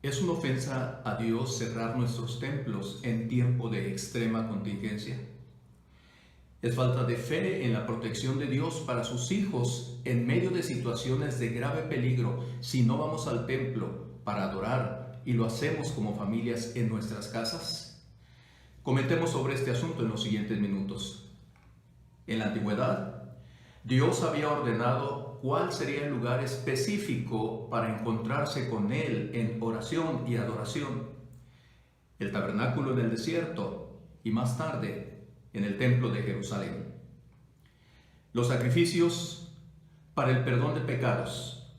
¿Es una ofensa a Dios cerrar nuestros templos en tiempo de extrema contingencia? ¿Es falta de fe en la protección de Dios para sus hijos en medio de situaciones de grave peligro si no vamos al templo para adorar y lo hacemos como familias en nuestras casas? Comentemos sobre este asunto en los siguientes minutos. En la antigüedad, Dios había ordenado cuál sería el lugar específico para encontrarse con Él en oración y adoración: el tabernáculo en el desierto y más tarde en el templo de Jerusalén. Los sacrificios para el perdón de pecados,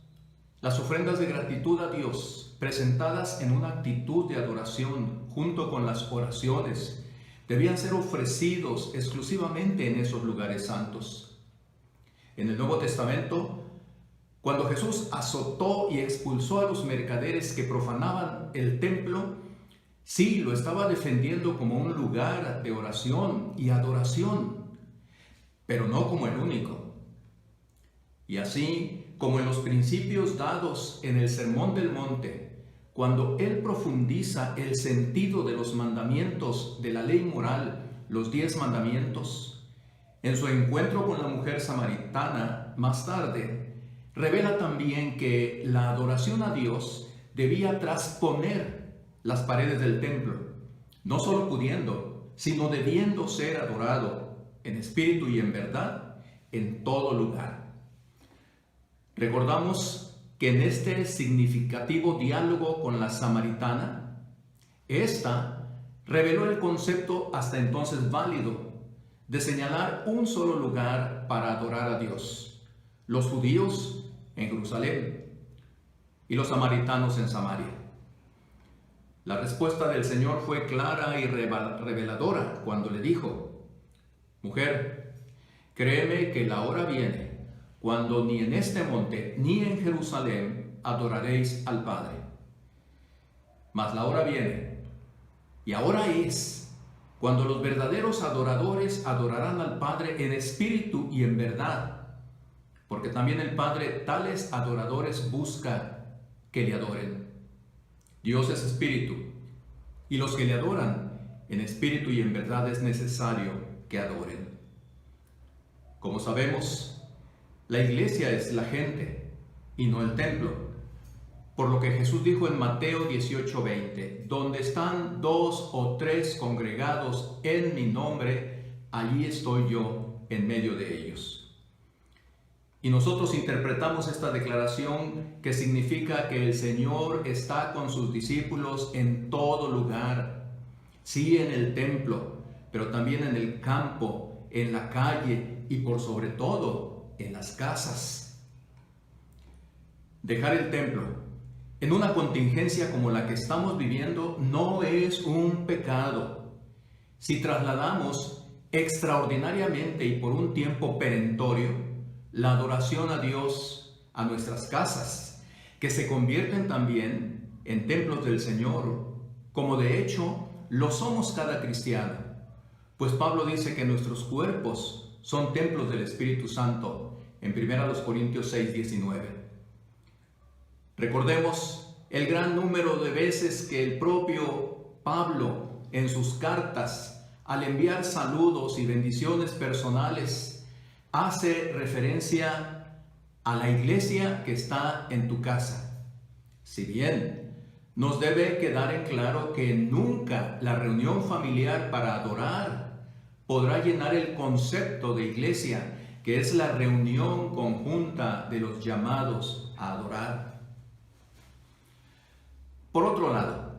las ofrendas de gratitud a Dios presentadas en una actitud de adoración junto con las oraciones debían ser ofrecidos exclusivamente en esos lugares santos. En el Nuevo Testamento, cuando Jesús azotó y expulsó a los mercaderes que profanaban el templo, sí, lo estaba defendiendo como un lugar de oración y adoración, pero no como el único. Y así como en los principios dados en el Sermón del Monte, cuando Él profundiza el sentido de los mandamientos de la ley moral, los 10 mandamientos, en su encuentro con la mujer samaritana más tarde, revela también que la adoración a Dios debía trasponer las paredes del templo, no solo pudiendo, sino debiendo ser adorado en espíritu y en verdad en todo lugar. Recordamos que en este significativo diálogo con la samaritana, ésta reveló el concepto hasta entonces válido de señalar un solo lugar para adorar a Dios: los judíos en Jerusalén y los samaritanos en Samaria. La respuesta del Señor fue clara y reveladora cuando le dijo: Mujer, créeme que la hora viene cuando ni en este monte ni en Jerusalén adoraréis al Padre. Mas la hora viene, y ahora es, cuando los verdaderos adoradores adorarán al Padre en espíritu y en verdad, porque también el Padre tales adoradores busca que le adoren. Dios es espíritu, y los que le adoran en espíritu y en verdad es necesario que adoren. Como sabemos, la iglesia es la gente y no el templo, por lo que Jesús dijo en Mateo 18:20, donde están 2 o 3 congregados en mi nombre, allí estoy yo en medio de ellos. Y nosotros interpretamos esta declaración que significa que el Señor está con sus discípulos en todo lugar, sí, en el templo, pero también en el campo, en la calle y por sobre todo en las casas. Dejar el templo en una contingencia como la que estamos viviendo no es un pecado si trasladamos extraordinariamente y por un tiempo perentorio la adoración a Dios a nuestras casas, que se convierten también en templos del Señor, como de hecho lo somos cada cristiano, pues Pablo dice que nuestros cuerpos son templos del Espíritu Santo en 1 Corintios 6:19. Recordemos el gran número de veces que el propio Pablo en sus cartas, al enviar saludos y bendiciones personales, hace referencia a la iglesia que está en tu casa. Si bien nos debe quedar en claro que nunca la reunión familiar para adorar podrá llenar el concepto de iglesia, que es la reunión conjunta de los llamados a adorar. Por otro lado,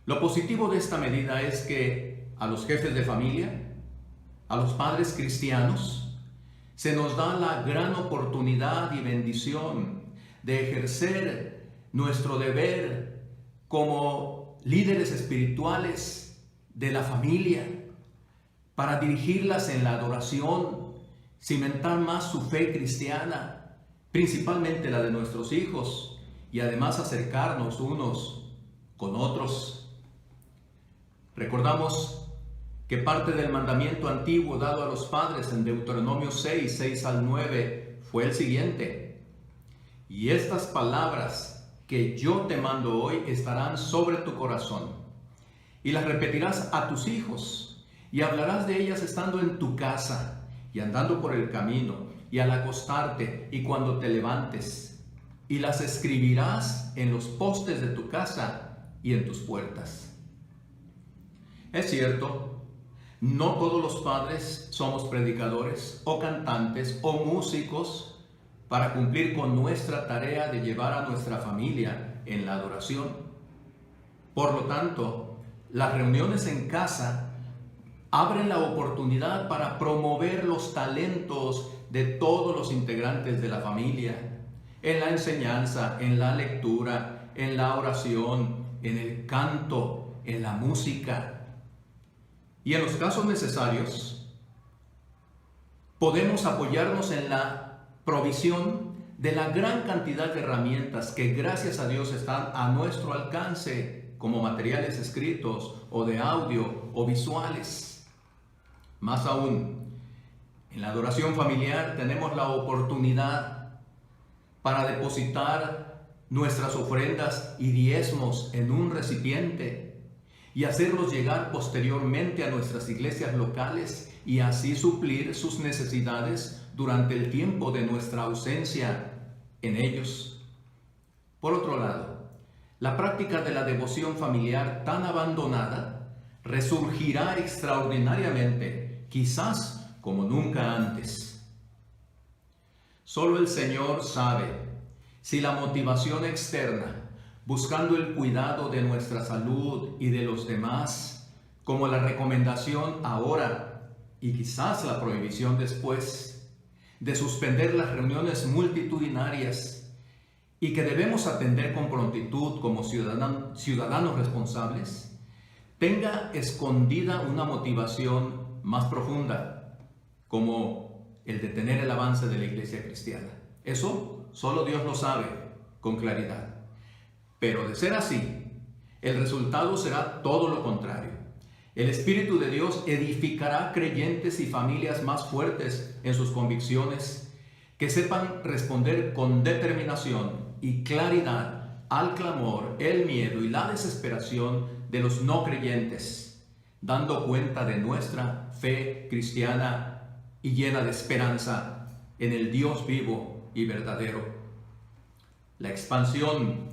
lo positivo de esta medida es que a los jefes de familia, a los padres cristianos, se nos da la gran oportunidad y bendición de ejercer nuestro deber como líderes espirituales de la familia, para dirigirlas en la adoración, cimentar más su fe cristiana, principalmente la de nuestros hijos, y además acercarnos unos con otros. Recordamos que parte del mandamiento antiguo dado a los padres en Deuteronomio 6 al 9, fue el siguiente: y estas palabras que yo te mando hoy estarán sobre tu corazón, y las repetirás a tus hijos, y hablarás de ellas estando en tu casa, y andando por el camino, y al acostarte, y cuando te levantes, y las escribirás en los postes de tu casa y en tus puertas. Es cierto, no todos los padres somos predicadores o cantantes o músicos para cumplir con nuestra tarea de llevar a nuestra familia en la adoración. Por lo tanto, las reuniones en casa abren la oportunidad para promover los talentos de todos los integrantes de la familia, en la enseñanza, en la lectura, en la oración, en el canto, en la música. Y en los casos necesarios, podemos apoyarnos en la provisión de la gran cantidad de herramientas que gracias a Dios están a nuestro alcance, como materiales escritos o de audio o visuales. Más aún, en la adoración familiar tenemos la oportunidad para depositar nuestras ofrendas y diezmos en un recipiente y hacerlos llegar posteriormente a nuestras iglesias locales y así suplir sus necesidades durante el tiempo de nuestra ausencia en ellos. Por otro lado, la práctica de la devoción familiar tan abandonada resurgirá extraordinariamente, quizás como nunca antes. Solo el Señor sabe si la motivación externa, buscando el cuidado de nuestra salud y de los demás, como la recomendación ahora y quizás la prohibición después, de suspender las reuniones multitudinarias y que debemos atender con prontitud como ciudadanos responsables, tenga escondida una motivación más profunda, como el detener el avance de la iglesia cristiana. Eso solo Dios lo sabe con claridad. Pero de ser así, el resultado será todo lo contrario. El Espíritu de Dios edificará creyentes y familias más fuertes en sus convicciones, que sepan responder con determinación y claridad al clamor, el miedo y la desesperación de los no creyentes, dando cuenta de nuestra fe cristiana y llena de esperanza en el Dios vivo y verdadero. La expansión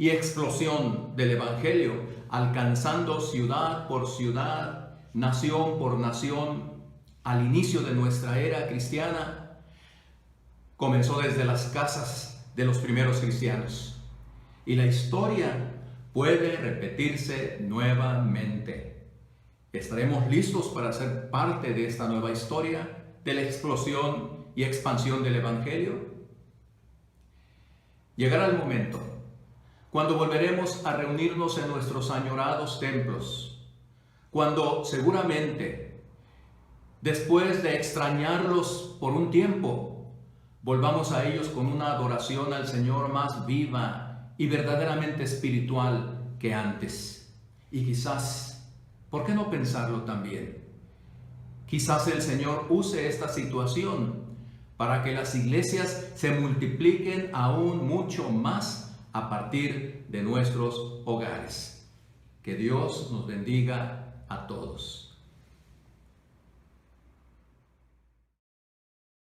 y explosión del Evangelio, alcanzando ciudad por ciudad, nación por nación, al inicio de nuestra era cristiana, comenzó desde las casas de los primeros cristianos. Y la historia puede repetirse nuevamente. ¿Estaremos listos para ser parte de esta nueva historia, de la explosión y expansión del Evangelio? Llegará el momento cuando volveremos a reunirnos en nuestros añorados templos, cuando seguramente, después de extrañarlos por un tiempo, volvamos a ellos con una adoración al Señor más viva y verdaderamente espiritual que antes. Y quizás, ¿por qué no pensarlo también? Quizás el Señor use esta situación para que las iglesias se multipliquen aún mucho más a partir de nuestros hogares. Que Dios nos bendiga a todos.